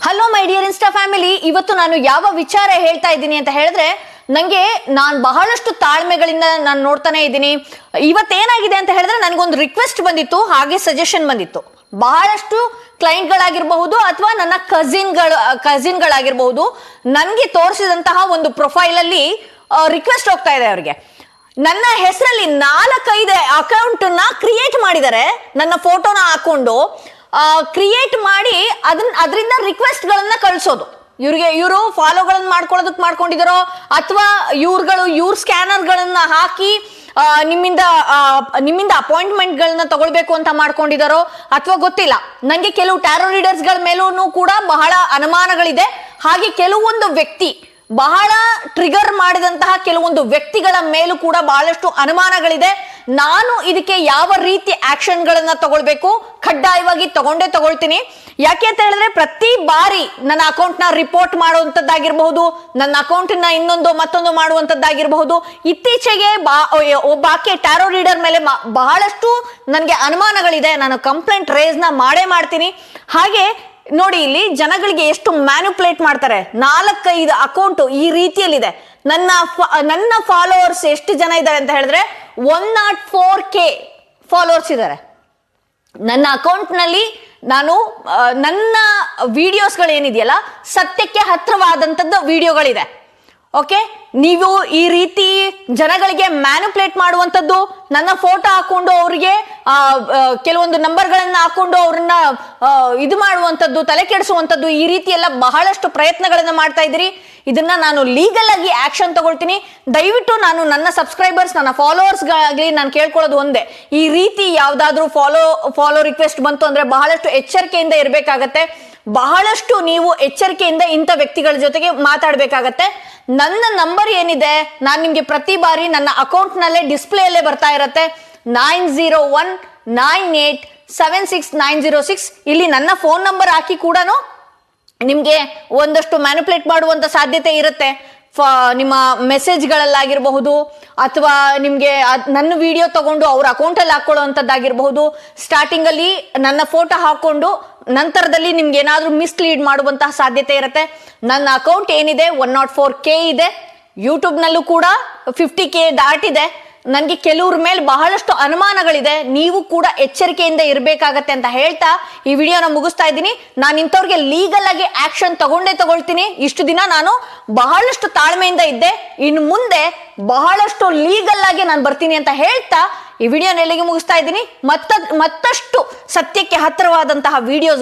Hello my dear insta family, ಇವತ್ತು ನಾನು ಯಾವ ವಿಚಾರ ಹೇಳ್ತಾ ಇದ್ದೀನಿ ಅಂತ ಹೇಳಿದ್ರೆ, ನಾನು ಬಹಳಷ್ಟು ತಾಳ್ಮೆಗಳಿಂದ ನಾನು ನೋಡ್ತಾನೆ ಇದ್ದೀನಿ. ಇವತ್ತೇನಾಗಿದೆ ಅಂತ ಹೇಳಿದ್ರೆ, ನನಗೊಂದು ರಿಕ್ವೆಸ್ಟ್ ಬಂದಿತ್ತು, ಹಾಗೆ ಸಜೆಷನ್ ಬಂದಿತ್ತು. ಬಹಳಷ್ಟು ಕ್ಲೈಂಟ್ಗಳಾಗಿರಬಹುದು ಅಥವಾ ನನ್ನ ಕಸಿನ್ಗಳಾಗಿರಬಹುದು, ನನಗೆ ತೋರಿಸಿದಂತಹ ಒಂದು ಪ್ರೊಫೈಲ್ ಅಲ್ಲಿ ರಿಕ್ವೆಸ್ಟ್ ಹೋಗ್ತಾ ಇದೆ ಅವರಿಗೆ. ನನ್ನ ಹೆಸರಲ್ಲಿ 4-5 ಅಕೌಂಟ್ ನ ಕ್ರಿಯೇಟ್ ಮಾಡಿದ್ದಾರೆ, ನನ್ನ ಫೋಟೋನ ಹಾಕೊಂಡು ಕ್ರಿಯೇಟ್ ಮಾಡಿ ಅದರಿಂದ ರಿಕ್ವೆಸ್ಟ್ ಗಳನ್ನ ಕಳಿಸೋದು. ಇವರು ಫಾಲೋಗಳನ್ನ ಮಾಡ್ಕೊಂಡಿದಾರೋ ಅಥವಾ ಇವ್ರ ಸ್ಕ್ಯಾನರ್ ಗಳನ್ನ ಹಾಕಿ ನಿಮ್ಮಿಂದ ಅಪಾಯಿಂಟ್ಮೆಂಟ್ ಗಳನ್ನ ತಗೊಳ್ಬೇಕು ಅಂತ ಮಾಡ್ಕೊಂಡಿದಾರೋ ಅಥವಾ ಗೊತ್ತಿಲ್ಲ. ನಂಗೆ ಕೆಲವು ಟ್ಯಾರೋ ರೀಡರ್ಸ್ ಗಳ ಮೇಲೂ ಕೂಡ ಬಹಳ ಅನುಮಾನಗಳಿದೆ. ಹಾಗೆ ಕೆಲವೊಂದು ವ್ಯಕ್ತಿ ಬಹಳ ಟ್ರಿಗರ್ ಮಾಡಿದಂತಹ ಕೆಲವೊಂದು ವ್ಯಕ್ತಿಗಳ ಮೇಲೂ ಕೂಡ ಬಹಳಷ್ಟು ಅನುಮಾನಗಳಿದೆ. ನಾನು ಇದಕ್ಕೆ ಯಾವ ರೀತಿ ಆಕ್ಷನ್ ಗಳನ್ನ ತಗೊಳ್ಬೇಕು, ಕಡ್ಡಾಯವಾಗಿ ತಗೊಳ್ತೀನಿ. ಯಾಕೆ ಅಂತ ಹೇಳಿದ್ರೆ, ಪ್ರತಿ ಬಾರಿ ನನ್ನ ಅಕೌಂಟ್ ನ ರಿಪೋರ್ಟ್ ಮಾಡುವಂತದ್ದಾಗಿರ್ಬಹುದು, ನನ್ನ ಅಕೌಂಟ್ ನ ಮತ್ತೊಂದು ಮಾಡುವಂತದ್ದಾಗಿರಬಹುದು. ಇತ್ತೀಚೆಗೆ ಒಬ್ಬ ಆಕೆ ಟ್ಯಾರೋ ರೀಡರ್ ಮೇಲೆ ಬಹಳಷ್ಟು ನನಗೆ ಅನುಮಾನಗಳಿದೆ. ನಾನು ಕಂಪ್ಲೇಂಟ್ ರೇಸ್ ನ ಮಾಡ್ತೀನಿ. ಹಾಗೆ ನೋಡಿ, ಇಲ್ಲಿ ಜನಗಳಿಗೆ ಎಷ್ಟು ಮ್ಯಾನಿಪುಲೇಟ್ ಮಾಡ್ತಾರೆ. 4-5 ಅಕೌಂಟ್ ಈ ರೀತಿಯಲ್ಲಿದೆ. ನನ್ನ ಫಾಲೋವರ್ಸ್ ಎಷ್ಟು ಜನ ಇದ್ದಾರೆ ಅಂತ ಹೇಳಿದ್ರೆ 104K ಫಾಲೋವರ್ಸ್ ಇದ್ದಾರೆ. ನನ್ನ ಅಕೌಂಟ್ ನಲ್ಲಿ ನಾನು ನನ್ನ ವಿಡಿಯೋಸ್ಗಳೇನಿದೆಯಲ್ಲ, ಸತ್ಯಕ್ಕೆ ಹತ್ರವಾದಂಥದ್ದು ವಿಡಿಯೋಗಳಿದೆ. ಓಕೆ, ನೀವು ಈ ರೀತಿ ಜನಗಳಿಗೆ ಮ್ಯಾನಿಪುಲೇಟ್ ಮಾಡುವಂಥದ್ದು, ನನ್ನ ಫೋಟೋ ಹಾಕೊಂಡು ಅವರಿಗೆ ಕೆಲವೊಂದು ನಂಬರ್ಗಳನ್ನ ಹಾಕೊಂಡು ಅವ್ರನ್ನ ಇದು ಮಾಡುವಂಥದ್ದು, ತಲೆ ಕೆಡಿಸುವಂಥದ್ದು, ಈ ರೀತಿ ಎಲ್ಲ ಬಹಳಷ್ಟು ಪ್ರಯತ್ನಗಳನ್ನ ಮಾಡ್ತಾ ಇದ್ದೀರಿ. ಇದನ್ನ ನಾನು ಲೀಗಲ್ ಆಗಿ ಆಕ್ಷನ್ ತಗೊಳ್ತೀನಿ. ದಯವಿಟ್ಟು ನನ್ನ ಸಬ್ಸ್ಕ್ರೈಬರ್ಸ್, ನನ್ನ ಫಾಲೋವರ್ಸ್ ಗಾಗ್ಲಿ ನಾನು ಕೇಳ್ಕೊಳ್ಳೋದು ಒಂದೇ, ಈ ರೀತಿ ಯಾವ್ದಾದ್ರು ಫಾಲೋ ರಿಕ್ವೆಸ್ಟ್ ಬಂತು ಅಂದ್ರೆ ಬಹಳಷ್ಟು ಎಚ್ಚರಿಕೆಯಿಂದ ಇರಬೇಕಾಗತ್ತೆ. ಬಹಳಷ್ಟು ನೀವು ಎಚ್ಚರಿಕೆಯಿಂದ ಇಂಥ ವ್ಯಕ್ತಿಗಳ ಜೊತೆಗೆ ಮಾತಾಡ್ಬೇಕಾಗತ್ತೆ. ನನ್ನ ನಂಬರ್ ಏನಿದೆ, ನಾನು ನಿಮ್ಗೆ ಪ್ರತಿ ಬಾರಿ ನನ್ನ ಅಕೌಂಟ್ ನಲ್ಲೇ ಡಿಸ್ಪ್ಲೇ ಅಲ್ಲೇ ಬರ್ತಾ ಇರತ್ತೆ, 9019876906. ಇಲ್ಲಿ ನನ್ನ ಫೋನ್ ನಂಬರ್ ಹಾಕಿ ಕೂಡ ನಿಮ್ಗೆ ಒಂದಷ್ಟು ಮ್ಯಾನಿಪುಲೇಟ್ ಮಾಡುವಂತ ಸಾಧ್ಯತೆ ಇರುತ್ತೆ. ನಿಮ್ಮ ಮೆಸೇಜ್ಗಳಲ್ಲಾಗಿರಬಹುದು ಅಥವಾ ನಿಮ್ಗೆ ನನ್ನ ವಿಡಿಯೋ ತಗೊಂಡು ಅವ್ರ ಅಕೌಂಟ್ ಅಲ್ಲಿ ಹಾಕೊಳ್ಳುವಂತದ್ದಾಗಿರಬಹುದು. ಸ್ಟಾರ್ಟಿಂಗ್ ಅಲ್ಲಿ ನನ್ನ ಫೋಟೋ ಹಾಕೊಂಡು ನಂತರದಲ್ಲಿ ನಿಮ್ಗೆ ಏನಾದ್ರೂ ಮಿಸ್ಲೀಡ್ ಮಾಡುವಂತಹ ಸಾಧ್ಯತೆ ಇರುತ್ತೆ. ನನ್ನ ಅಕೌಂಟ್ ಏನಿದೆ 104K ಇದೆ. ಯೂಟ್ಯೂಬ್ ನಲ್ಲೂ ಕೂಡ 50K ದಾಟಿದೆ. ನನಗೆ ಕೆಲವ್ರ ಮೇಲೆ ಬಹಳಷ್ಟು ಅನುಮಾನಗಳಿದೆ. ನೀವು ಕೂಡ ಎಚ್ಚರಿಕೆಯಿಂದ ಇರಬೇಕಾಗತ್ತೆ ಅಂತ ಹೇಳ್ತಾ ಈ ವಿಡಿಯೋನ ಮುಗಿಸ್ತಾ ಇದ್ದೀನಿ. ನಾನು ಇಂಥವ್ರಿಗೆ ಲೀಗಲ್ ಆಗಿ ಆಕ್ಷನ್ ತಗೊಳ್ತೀನಿ. ಇಷ್ಟು ದಿನ ನಾನು ಬಹಳಷ್ಟು ತಾಳ್ಮೆಯಿಂದ ಇದ್ದೆ, ಇನ್ನು ಮುಂದೆ ಬಹಳಷ್ಟು ಲೀಗಲ್ ಆಗಿ ನಾನು ಬರ್ತೀನಿ ಅಂತ ಹೇಳ್ತಾ ಈ ವಿಡಿಯೋನ ಎಲ್ಲಿಗೆ ಮುಗಿಸ್ತಾ ಇದ್ದೀನಿ. ಮತ್ತಷ್ಟು ಸತ್ಯಕ್ಕೆ ಹತ್ತಿರವಾದಂತಹ ವಿಡಿಯೋಸ್